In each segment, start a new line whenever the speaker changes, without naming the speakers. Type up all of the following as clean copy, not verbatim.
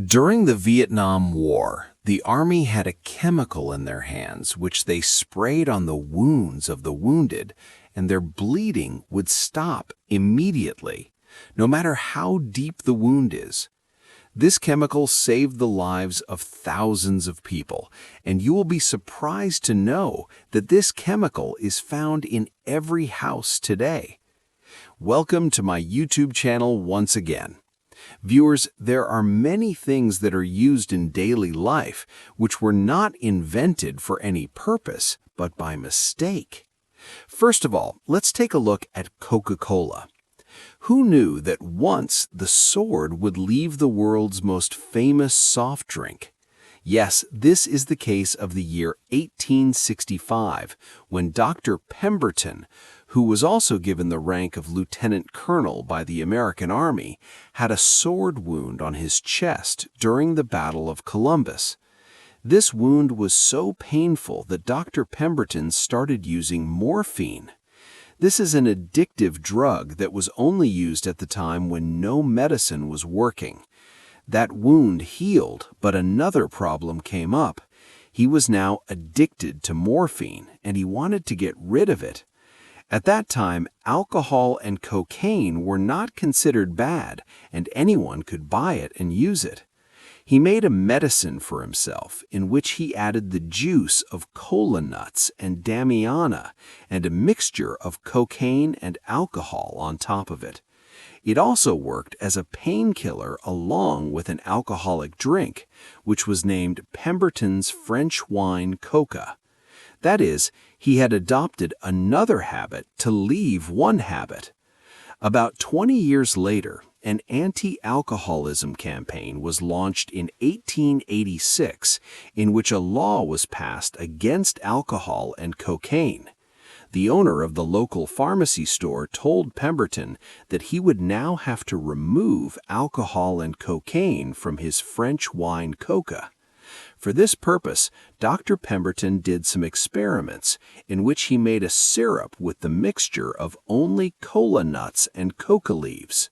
During the Vietnam War, the Army had a chemical in their hands which they sprayed on the wounds of the wounded, and their bleeding would stop immediately, no matter how deep the wound is. This chemical saved the lives of thousands of people, and you will be surprised to know that this chemical is found in every house today. Welcome to my YouTube channel once again. Viewers, there are many things that are used in daily life which were not invented for any purpose, but by mistake. First of all, let's take a look at Coca-Cola. Who knew that once the sword would leave the world's most famous soft drink? Yes, this is the case of the year 1865, when Dr. Pemberton, who was also given the rank of lieutenant colonel by the American Army, had a sword wound on his chest during the Battle of Columbus. This wound was so painful that Dr. Pemberton started using morphine. This is an addictive drug that was only used at the time when no medicine was working. That wound healed, but another problem came up. He was now addicted to morphine, and he wanted to get rid of it. At that time, alcohol and cocaine were not considered bad, and anyone could buy it and use it. He made a medicine for himself in which he added the juice of cola nuts and damiana and a mixture of cocaine and alcohol on top of it. It also worked as a painkiller along with an alcoholic drink, which was named Pemberton's French wine coca. That is, he had adopted another habit to leave one habit. About 20 years later, an anti-alcoholism campaign was launched in 1886 in which a law was passed against alcohol and cocaine. The owner of the local pharmacy store told Pemberton that he would now have to remove alcohol and cocaine from his French wine coca. For this purpose, Dr. Pemberton did some experiments in which he made a syrup with the mixture of only cola nuts and coca leaves.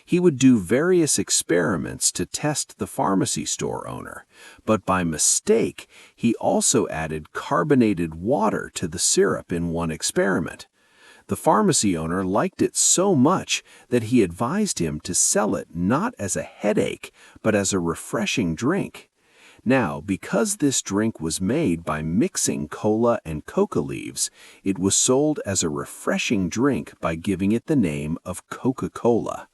He would do various experiments to test the pharmacy store owner, but by mistake, he also added carbonated water to the syrup in one experiment. The pharmacy owner liked it so much that he advised him to sell it not as a headache, but as a refreshing drink. Now, because this drink was made by mixing cola and coca leaves, it was sold as a refreshing drink by giving it the name of Coca-Cola.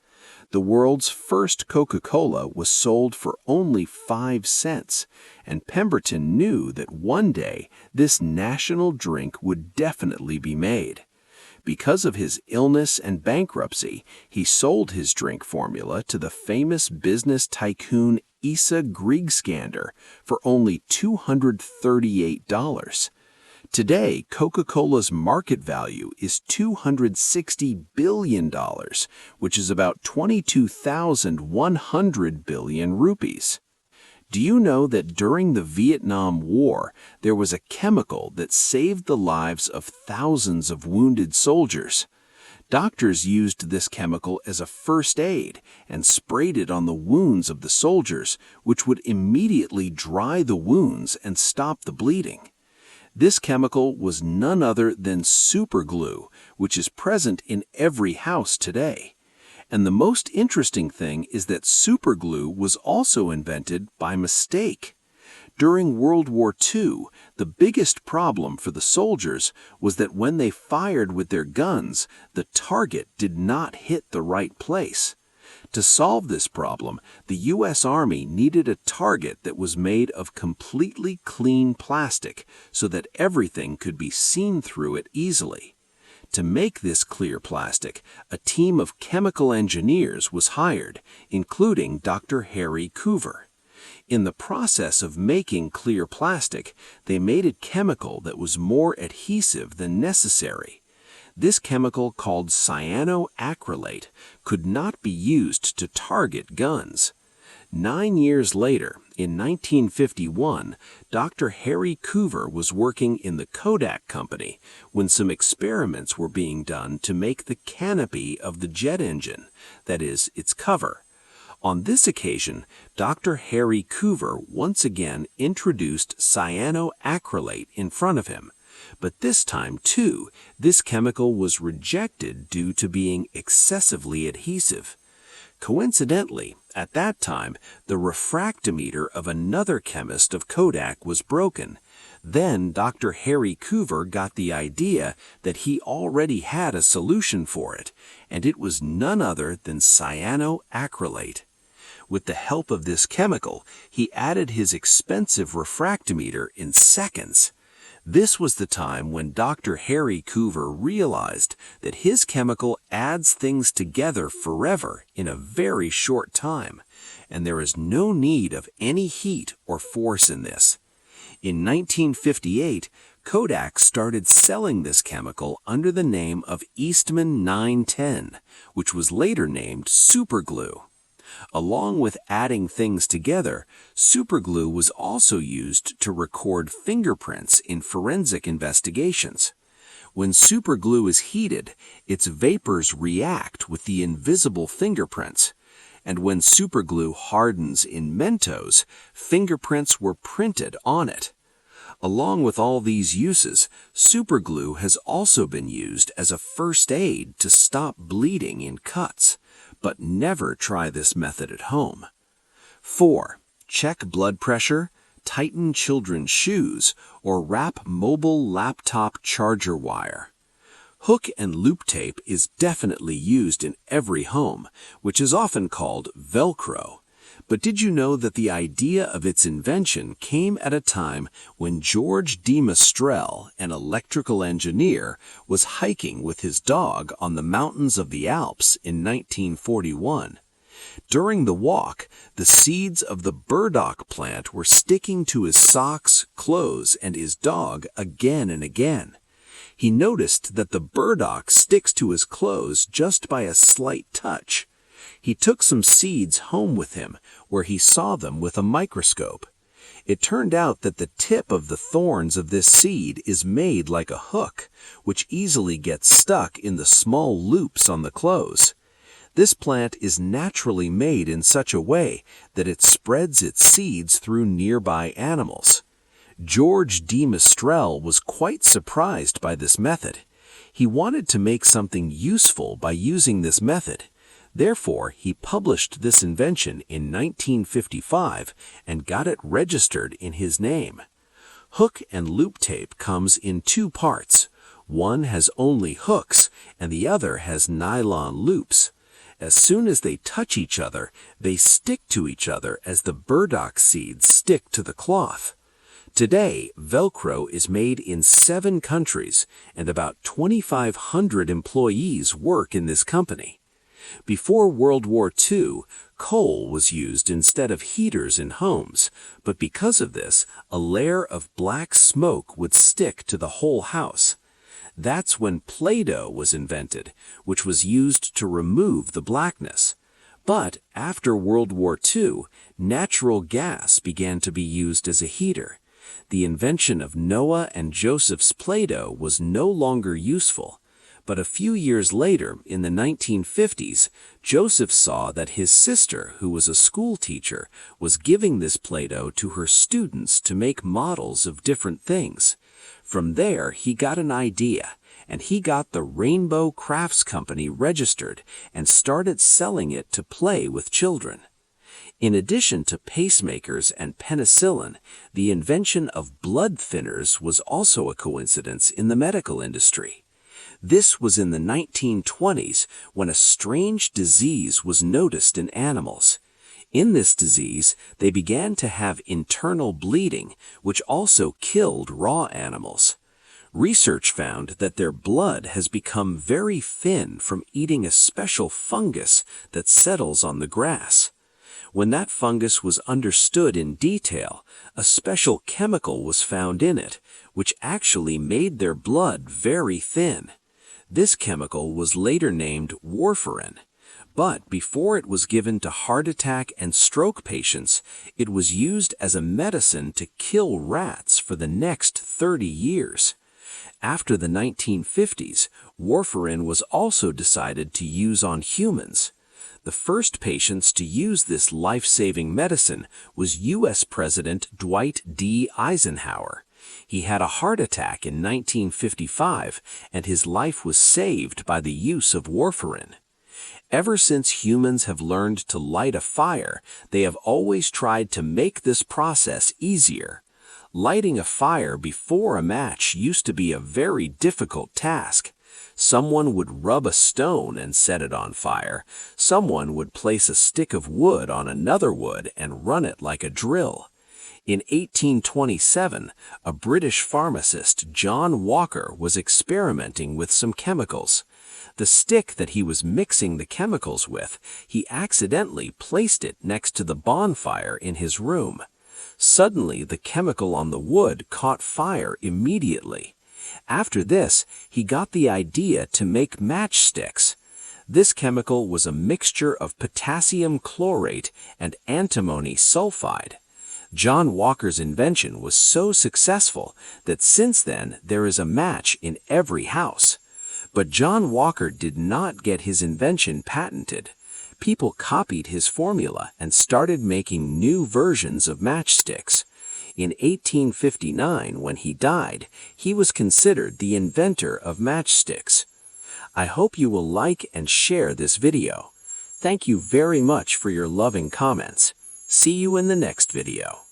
The world's first Coca-Cola was sold for only 5 cents, and Pemberton knew that one day this national drink would definitely be made. Because of his illness and bankruptcy, he sold his drink formula to the famous business tycoon Asa Griegsgander for only $238. Today, Coca-Cola's market value is $260 billion, which is about 22,100 billion rupees. Do you know that during the Vietnam War, there was a chemical that saved the lives of thousands of wounded soldiers? Doctors used this chemical as a first aid and sprayed it on the wounds of the soldiers, which would immediately dry the wounds and stop the bleeding. This chemical was none other than superglue, which is present in every house today. And the most interesting thing is that superglue was also invented by mistake. During World War II, the biggest problem for the soldiers was that when they fired with their guns, the target did not hit the right place. To solve this problem, the U.S. Army needed a target that was made of completely clean plastic so that everything could be seen through it easily. To make this clear plastic, a team of chemical engineers was hired, including Dr. Harry Coover. In the process of making clear plastic, they made a chemical that was more adhesive than necessary. This chemical, called cyanoacrylate, could not be used to target guns. 9 years later, in 1951, Dr. Harry Coover was working in the Kodak Company when some experiments were being done to make the canopy of the jet engine, that is, its cover. On this occasion, Dr. Harry Coover once again introduced cyanoacrylate in front of him, but this time, too, this chemical was rejected due to being excessively adhesive. Coincidentally, at that time, the refractometer of another chemist of Kodak was broken. Then Dr. Harry Coover got the idea that he already had a solution for it, and it was none other than cyanoacrylate. With the help of this chemical, he added his expensive refractometer in seconds. This was the time when Dr. Harry Coover realized that his chemical adds things together forever in a very short time, and there is no need of any heat or force in this. In 1958, Kodak started selling this chemical under the name of Eastman 910, which was later named superglue. Along with adding things together, superglue was also used to record fingerprints in forensic investigations. When superglue is heated, its vapors react with the invisible fingerprints. And when superglue hardens in Mentos, fingerprints were printed on it. Along with all these uses, superglue has also been used as a first aid to stop bleeding in cuts. But never try this method at home. 4. Check blood pressure, tighten children's shoes, or wrap mobile laptop charger wire. Hook and loop tape is definitely used in every home, which is often called Velcro. But did you know that the idea of its invention came at a time when George de Mestral, an electrical engineer, was hiking with his dog on the mountains of the Alps in 1941. During the walk, the seeds of the burdock plant were sticking to his socks, clothes, and his dog again and again. He noticed that the burdock sticks to his clothes just by a slight touch. He took some seeds home with him, where he saw them with a microscope. It turned out that the tip of the thorns of this seed is made like a hook, which easily gets stuck in the small loops on the clothes. This plant is naturally made in such a way that it spreads its seeds through nearby animals. George de Mestral was quite surprised by this method. He wanted to make something useful by using this method. Therefore, he published this invention in 1955 and got it registered in his name. Hook and loop tape comes in two parts. One has only hooks, and the other has nylon loops. As soon as they touch each other, they stick to each other as the burdock seeds stick to the cloth. Today, Velcro is made in 7 countries, and about 2,500 employees work in this company. Before World War II, coal was used instead of heaters in homes, but because of this, a layer of black smoke would stick to the whole house. That's when Play-Doh was invented, which was used to remove the blackness. But after World War II, natural gas began to be used as a heater. The invention of Noah and Joseph's Play-Doh was no longer useful. But a few years later, in the 1950s, Joseph saw that his sister, who was a school teacher, was giving this Play-Doh to her students to make models of different things. From there, he got an idea, and he got the Rainbow Crafts Company registered and started selling it to play with children. In addition to pacemakers and penicillin, the invention of blood thinners was also a coincidence in the medical industry. This was in the 1920s when a strange disease was noticed in animals. In this disease, they began to have internal bleeding, which also killed raw animals. Research found that their blood has become very thin from eating a special fungus that settles on the grass. When that fungus was understood in detail, a special chemical was found in it, which actually made their blood very thin. This chemical was later named warfarin, but before it was given to heart attack and stroke patients, it was used as a medicine to kill rats for the next 30 years. After the 1950s, warfarin was also decided to use on humans. The first patients to use this life-saving medicine was U.S. President Dwight D. Eisenhower. He had a heart attack in 1955, and his life was saved by the use of warfarin. Ever since humans have learned to light a fire, they have always tried to make this process easier. Lighting a fire before a match used to be a very difficult task. Someone would rub a stone and set it on fire. Someone would place a stick of wood on another wood and run it like a drill. In 1827, a British pharmacist, John Walker, was experimenting with some chemicals. The stick that he was mixing the chemicals with, he accidentally placed it next to the bonfire in his room. Suddenly, the chemical on the wood caught fire immediately. After this, he got the idea to make matchsticks. This chemical was a mixture of potassium chlorate and antimony sulfide. John Walker's invention was so successful that since then there is a match in every house. But John Walker did not get his invention patented. People copied his formula and started making new versions of matchsticks. In 1859, when he died, he was considered the inventor of matchsticks. I hope you will like and share this video. Thank you very much for your loving comments. See you in the next video.